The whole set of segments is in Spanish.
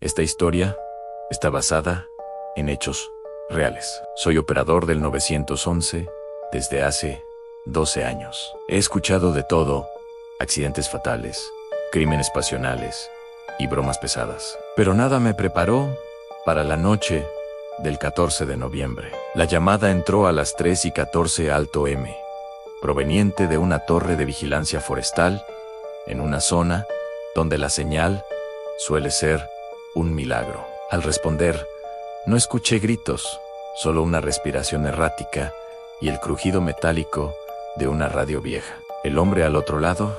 Esta historia está basada en hechos reales. Soy operador del 911 desde hace 12 años. He escuchado de todo: accidentes fatales, crímenes pasionales y bromas pesadas. Pero nada me preparó para la noche del 14 de noviembre. La llamada entró a las 3:14 Alto M, proveniente de una torre de vigilancia forestal en una zona donde la señal suele ser un milagro. Al responder, no escuché gritos, solo una respiración errática y el crujido metálico de una radio vieja. El hombre al otro lado,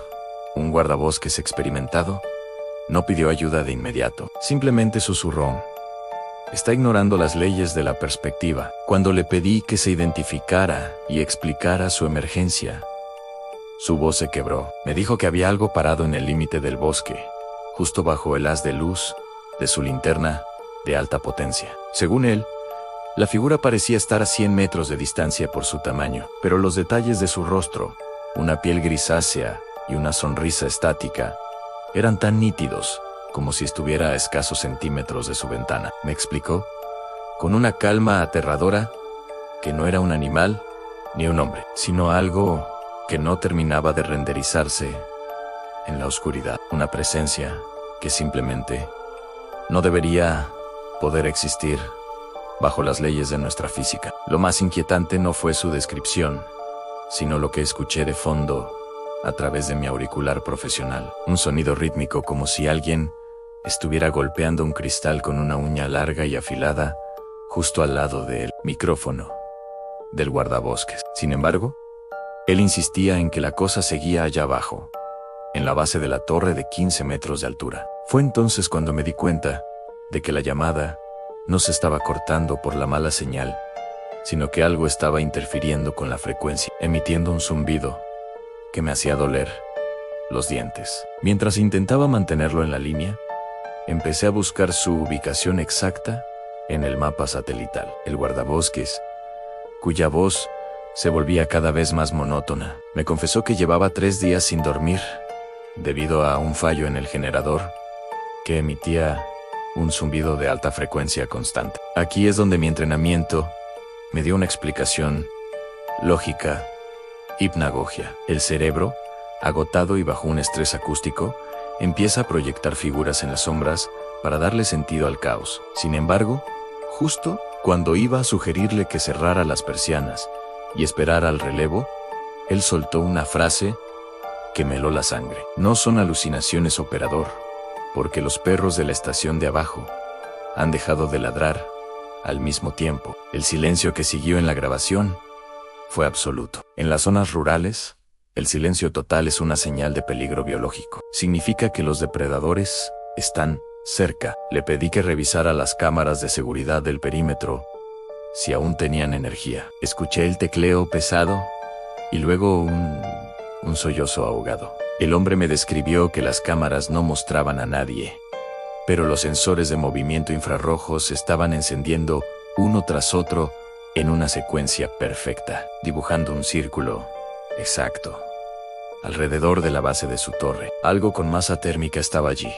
un guardabosques experimentado, no pidió ayuda de inmediato. Simplemente susurró: está ignorando las leyes de la perspectiva. Cuando le pedí que se identificara y explicara su emergencia, su voz se quebró. Me dijo que había algo parado en el límite del bosque, justo bajo el haz de luz de su linterna de alta potencia. Según él, la figura parecía estar a 100 metros de distancia por su tamaño, pero los detalles de su rostro, una piel grisácea y una sonrisa estática, eran tan nítidos como si estuviera a escasos centímetros de su ventana. Me explicó, con una calma aterradora, que no era un animal ni un hombre, sino algo que no terminaba de renderizarse en la oscuridad. Una presencia que simplemente no debería poder existir bajo las leyes de nuestra física. Lo más inquietante no fue su descripción, sino lo que escuché de fondo a través de mi auricular profesional. Un sonido rítmico, como si alguien estuviera golpeando un cristal con una uña larga y afilada justo al lado del micrófono del guardabosques. Sin embargo, él insistía en que la cosa seguía allá abajo, en la base de la torre de 15 metros de altura. Fue entonces cuando me di cuenta de que la llamada no se estaba cortando por la mala señal, sino que algo estaba interfiriendo con la frecuencia, emitiendo un zumbido que me hacía doler los dientes. Mientras intentaba mantenerlo en la línea, empecé a buscar su ubicación exacta en el mapa satelital. El guardabosques, cuya voz se volvía cada vez más monótona, me confesó que llevaba 3 días sin dormir debido a un fallo en el generador que emitía un zumbido de alta frecuencia constante. Aquí es donde mi entrenamiento me dio una explicación lógica: hipnagogia. El cerebro, agotado y bajo un estrés acústico, empieza a proyectar figuras en las sombras para darle sentido al caos. Sin embargo, justo cuando iba a sugerirle que cerrara las persianas y esperara al relevo, él soltó una frase que me heló la sangre. No son alucinaciones, operador, porque los perros de la estación de abajo han dejado de ladrar al mismo tiempo. El silencio que siguió en la grabación fue absoluto. En las zonas rurales, el silencio total es una señal de peligro biológico. Significa que los depredadores están cerca. Le pedí que revisara las cámaras de seguridad del perímetro si aún tenían energía. Escuché el tecleo pesado y luego un sollozo ahogado. El hombre me describió que las cámaras no mostraban a nadie, pero los sensores de movimiento infrarrojos se estaban encendiendo uno tras otro en una secuencia perfecta, dibujando un círculo exacto alrededor de la base de su torre. Algo con masa térmica estaba allí,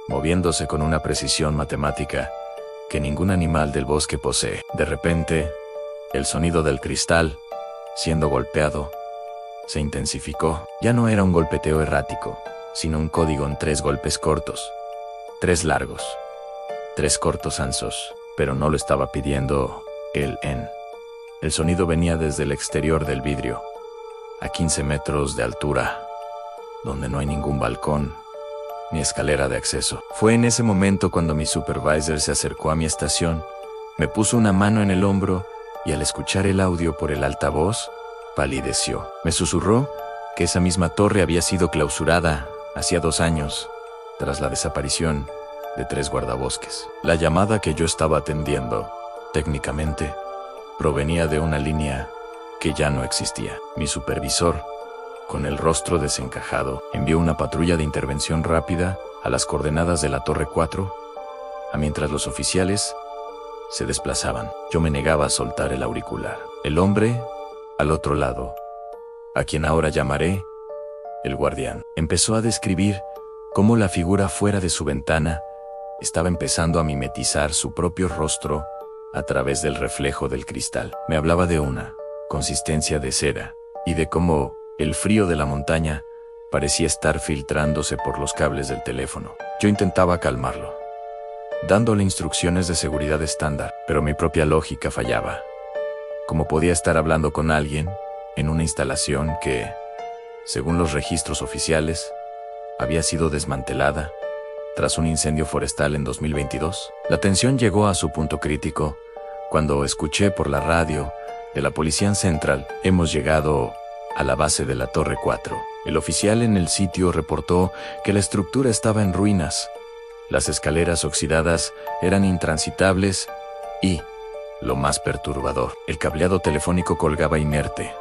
moviéndose con una precisión matemática que ningún animal del bosque posee. De repente, el sonido del cristal siendo golpeado se intensificó. Ya no era un golpeteo errático, sino un código en 3 golpes cortos, 3 largos, 3 cortos ansos, pero no lo estaba pidiendo él. El sonido venía desde el exterior del vidrio, a 15 metros de altura, donde no hay ningún balcón ni escalera de acceso. Fue en ese momento cuando mi supervisor se acercó a mi estación, me puso una mano en el hombro y al escuchar el audio por el altavoz, palideció. Me susurró que esa misma torre había sido clausurada hacía 2 años, tras la desaparición de 3 guardabosques. La llamada que yo estaba atendiendo, técnicamente, provenía de una línea que ya no existía. Mi supervisor, con el rostro desencajado, envió una patrulla de intervención rápida a las coordenadas de la Torre 4, mientras los oficiales se desplazaban. Yo me negaba a soltar el auricular. El hombre al otro lado, a quien ahora llamaré el guardián, empezó a describir cómo la figura fuera de su ventana estaba empezando a mimetizar su propio rostro a través del reflejo del cristal. Me hablaba de una consistencia de cera y de cómo el frío de la montaña parecía estar filtrándose por los cables del teléfono. Yo intentaba calmarlo, dándole instrucciones de seguridad estándar, pero mi propia lógica fallaba. ¿Cómo podía estar hablando con alguien en una instalación que, según los registros oficiales, había sido desmantelada tras un incendio forestal en 2022? La tensión llegó a su punto crítico cuando escuché por la radio de la Policía Central: hemos llegado a la base de la Torre 4. El oficial en el sitio reportó que la estructura estaba en ruinas. Las escaleras oxidadas eran intransitables y, lo más perturbador, el cableado telefónico colgaba inerte,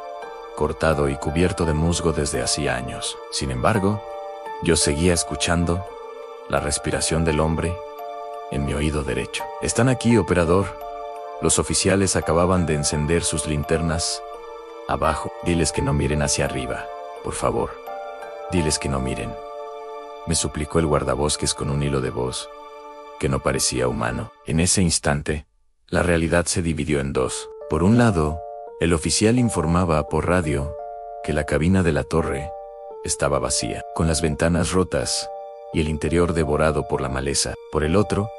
cortado y cubierto de musgo desde hacía años. Sin embargo, yo seguía escuchando la respiración del hombre en mi oído derecho. «Están aquí, operador. Los oficiales acababan de encender sus linternas abajo. Diles que no miren hacia arriba, por favor. Diles que no miren», me suplicó el guardabosques con un hilo de voz que no parecía humano. En ese instante, la realidad se dividió en dos. Por un lado, el oficial informaba por radio que la cabina de la torre estaba vacía, con las ventanas rotas y el interior devorado por la maleza. Por el otro,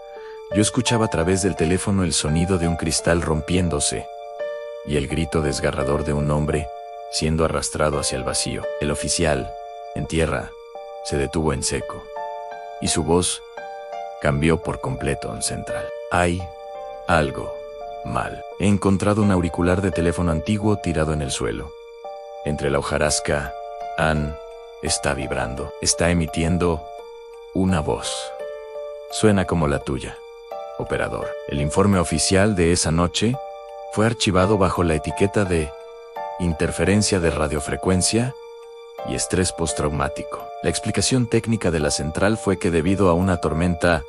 yo escuchaba a través del teléfono el sonido de un cristal rompiéndose y el grito desgarrador de un hombre siendo arrastrado hacia el vacío. El oficial, en tierra, se detuvo en seco, y su voz cambió por completo en central. «Hay algo mal. He encontrado un auricular de teléfono antiguo tirado en el suelo. Entre la hojarasca, está vibrando. Está emitiendo una voz. Suena como la tuya, operador». El informe oficial de esa noche fue archivado bajo la etiqueta de interferencia de radiofrecuencia y estrés postraumático. La explicación técnica de la central fue que debido a una tormenta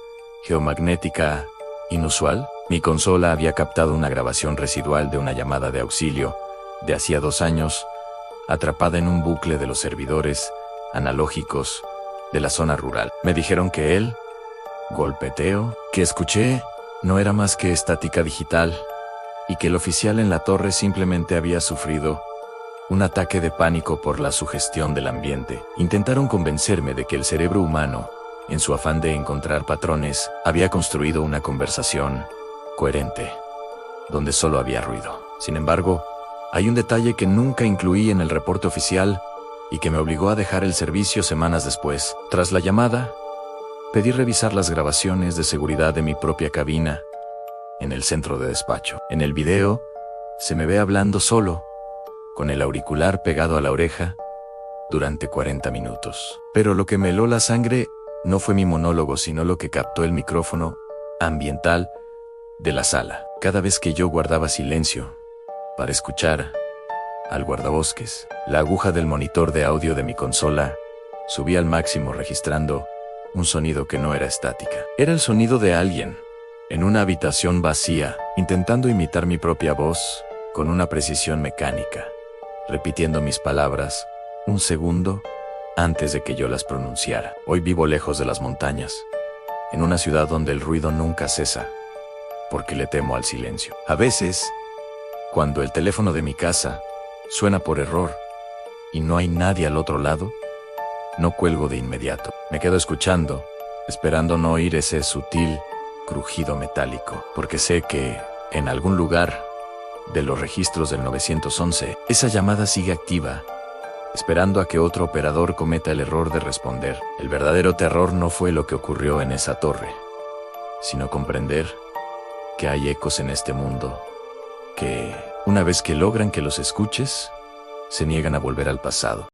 geomagnética inusual, mi consola había captado una grabación residual de una llamada de auxilio de hacía 2 años, atrapada en un bucle de los servidores analógicos de la zona rural. Me dijeron que el golpeteo que escuché no era más que estática digital y que el oficial en la torre simplemente había sufrido un ataque de pánico por la sugestión del ambiente. Intentaron convencerme de que el cerebro humano, en su afán de encontrar patrones, había construido una conversación coherente, donde solo había ruido. Sin embargo, hay un detalle que nunca incluí en el reporte oficial y que me obligó a dejar el servicio semanas después. Tras la llamada, pedí revisar las grabaciones de seguridad de mi propia cabina en el centro de despacho. En el video, se me ve hablando solo, con el auricular pegado a la oreja, durante 40 minutos. Pero lo que me heló la sangre no fue mi monólogo, sino lo que captó el micrófono ambiental de la sala. Cada vez que yo guardaba silencio para escuchar al guardabosques, la aguja del monitor de audio de mi consola subía al máximo, registrando un sonido que no era estática. Era el sonido de alguien en una habitación vacía, intentando imitar mi propia voz con una precisión mecánica, repitiendo mis palabras un segundo antes de que yo las pronunciara. Hoy vivo lejos de las montañas, en una ciudad donde el ruido nunca cesa, porque le temo al silencio. A veces, cuando el teléfono de mi casa suena por error y no hay nadie al otro lado, no cuelgo de inmediato. Me quedo escuchando, esperando no oír ese sutil crujido metálico, porque sé que, en algún lugar de los registros del 911, esa llamada sigue activa, esperando a que otro operador cometa el error de responder. El verdadero terror no fue lo que ocurrió en esa torre, sino comprender que hay ecos en este mundo que, una vez que logran que los escuches, se niegan a volver al pasado.